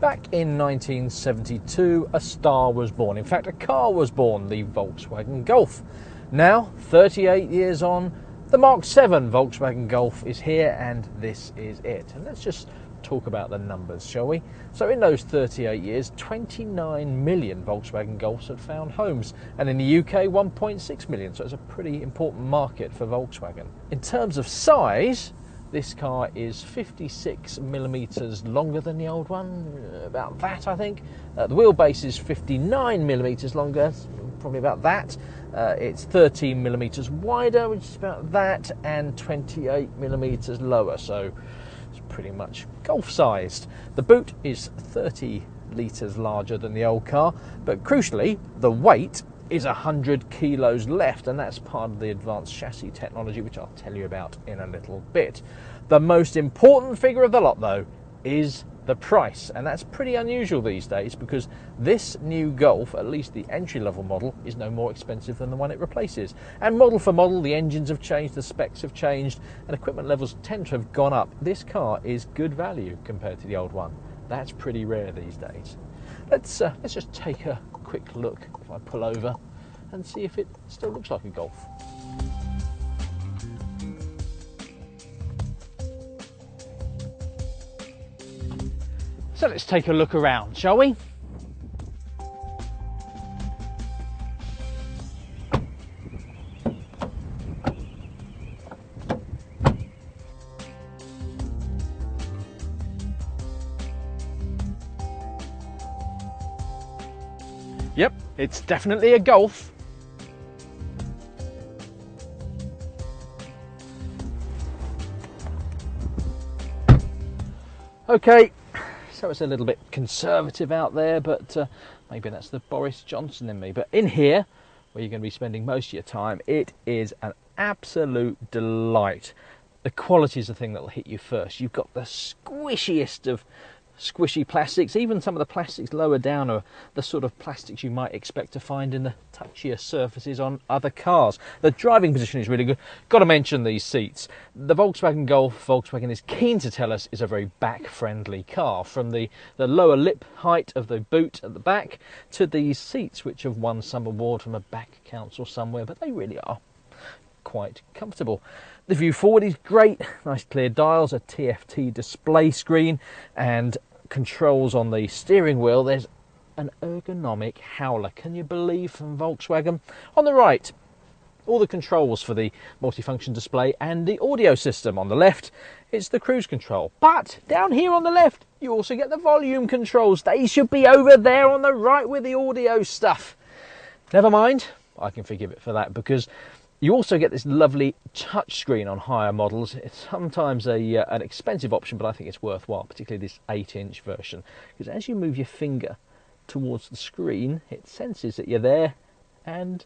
Back in 1972, a star was born. In fact, a car was born, the Volkswagen Golf. Now, 38 years on, the Mark 7 Volkswagen Golf is here, and this is it. And let's just talk about the numbers, shall we? So in those 38 years, 29 million Volkswagen Golfs had found homes, and in the UK 1.6 million, so it's a pretty important market for Volkswagen. In terms of size, this car is 56 millimetres longer than the old one, about that I think. The wheelbase is 59 millimetres longer, probably about that. It's 13 millimetres wider, which is about that, and 28 millimetres lower, so it's pretty much Golf-sized. The boot is 30 litres larger than the old car, but crucially, the weight is 100 kilos left, and that's part of the advanced chassis technology, which I'll tell you about in a little bit. The most important figure of the lot, though, is the price, and that's pretty unusual these days because this new Golf, at least the entry-level model, is no more expensive than the one it replaces. And model for model, the engines have changed, the specs have changed, and equipment levels tend to have gone up. This car is good value compared to the old one. That's pretty rare these days. Let's just take a quick look, if I pull over, and see if it still looks like a Golf. So let's take a look around, shall we? Yep, it's definitely a Golf. Okay, so it's a little bit conservative out there, but maybe that's the Boris Johnson in me. But in here, where you're going to be spending most of your time, it is an absolute delight. The quality is the thing that will hit you first. You've got the squishiest of squishy plastics. Even some of the plastics lower down are the sort of plastics you might expect to find in the touchier surfaces on other cars. The driving position is really good. Got to mention these seats. The Volkswagen Golf, Volkswagen is keen to tell us, is a very back-friendly car. From the lower lip height of the boot at the back to these seats, which have won some award from a back council somewhere, but they really are quite comfortable. The view forward is great, nice clear dials, a TFT display screen, and controls on the steering wheel. There's an ergonomic howler, can you believe, from Volkswagen. On the right, all the controls for the multifunction display and the audio system. On the left, it's the cruise control. But down here on the left, you also get the volume controls. They should be over there on the right with the audio stuff. Never mind, I can forgive it for that, because you also get this lovely touchscreen on higher models. It's sometimes an expensive option, but I think it's worthwhile, particularly this 8-inch version, because as you move your finger towards the screen, it senses that you're there and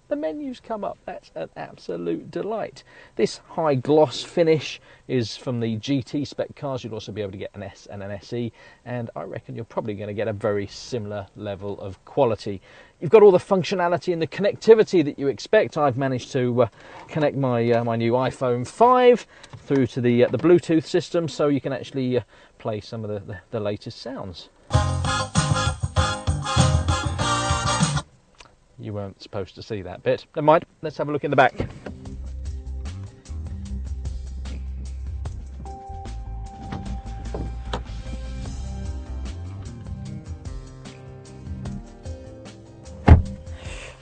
the menus come up. That's an absolute delight. This high gloss finish is from the GT spec cars. You'll also be able to get an S and an SE, and I reckon you're probably going to get a very similar level of quality. You've got all the functionality and the connectivity that you expect. I've managed to connect my my new iPhone 5 through to the Bluetooth system, so you can actually play some of the latest sounds. You weren't supposed to see that bit. Never mind, let's have a look in the back.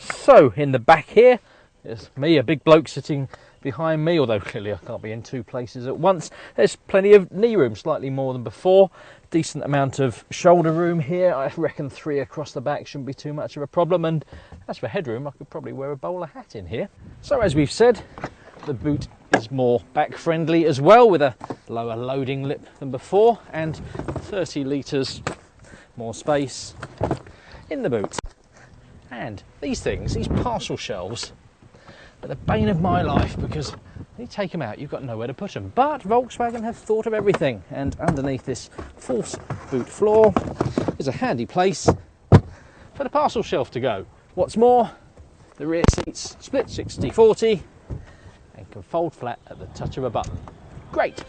So, in the back here, there's me, a big bloke sitting behind me, although clearly I can't be in two places at once. There's plenty of knee room, slightly more than before. Decent amount of shoulder room here. I reckon 3 across the back shouldn't be too much of a problem. And as for headroom, I could probably wear a bowler hat in here. So as we've said, the boot is more back friendly as well, with a lower loading lip than before, and 30 litres more space in the boot. And these things, these parcel shelves, are the bane of my life, because when you take them out, you've got nowhere to put them. But Volkswagen have thought of everything, and underneath this false boot floor is a handy place for the parcel shelf to go. What's more, the rear seats split 60-40 and can fold flat at the touch of a button. Great!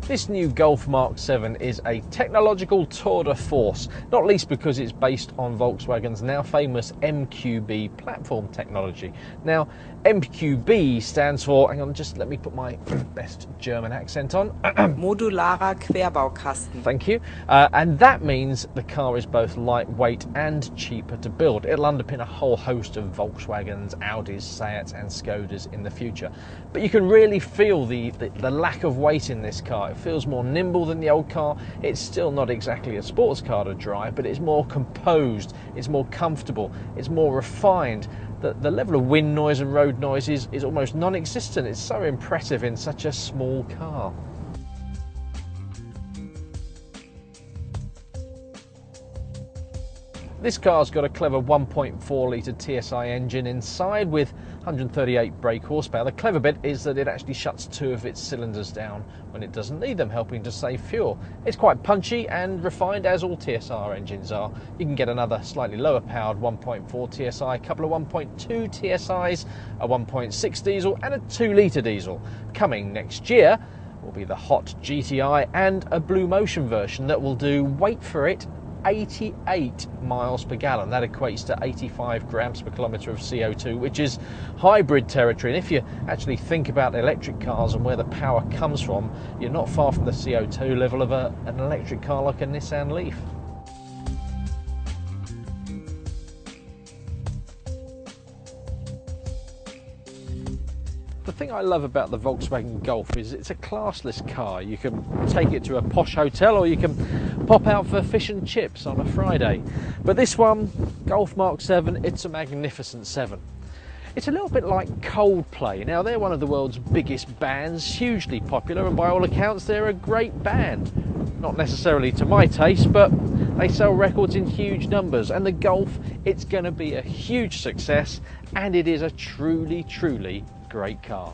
This new Golf Mark 7 is a technological tour de force, not least because it's based on Volkswagen's now famous MQB platform technology. Now, MQB stands for, hang on, just let me put my best German accent on. Modularer Querbaukasten. Thank you. And that means the car is both lightweight and cheaper to build. It'll underpin a whole host of Volkswagens, Audis, Seats and Skodas in the future. But you can really feel the lack of weight in this car. It feels more nimble than the old car. It's still not exactly a sports car to drive, but it's more composed, it's more comfortable, it's more refined. The level of wind noise and road noise is almost non-existent. It's so impressive in such a small car. This car's got a clever 1.4 litre TSI engine inside with 138 brake horsepower. The clever bit is that it actually shuts 2 of its cylinders down when it doesn't need them, helping to save fuel. It's quite punchy and refined, as all TSR engines are. You can get another slightly lower powered 1.4 TSI, a couple of 1.2 TSIs, a 1.6 diesel and a 2 litre diesel. Coming next year will be the hot GTI and a Blue Motion version that will do, wait for it, 88 miles per gallon. That equates to 85 grams per kilometre of CO2, which is hybrid territory. And if you actually think about electric cars and where the power comes from, you're not far from the CO2 level of an electric car like a Nissan Leaf. The thing I love about the Volkswagen Golf is it's a classless car. You can take it to a posh hotel or you can pop out for fish and chips on a Friday. But this one, Golf Mark 7, it's a magnificent 7. It's a little bit like Coldplay. Now, they're one of the world's biggest bands, hugely popular, and by all accounts they're a great band. Not necessarily to my taste, but they sell records in huge numbers, and the Golf, it's going to be a huge success, and it is a truly, truly great car.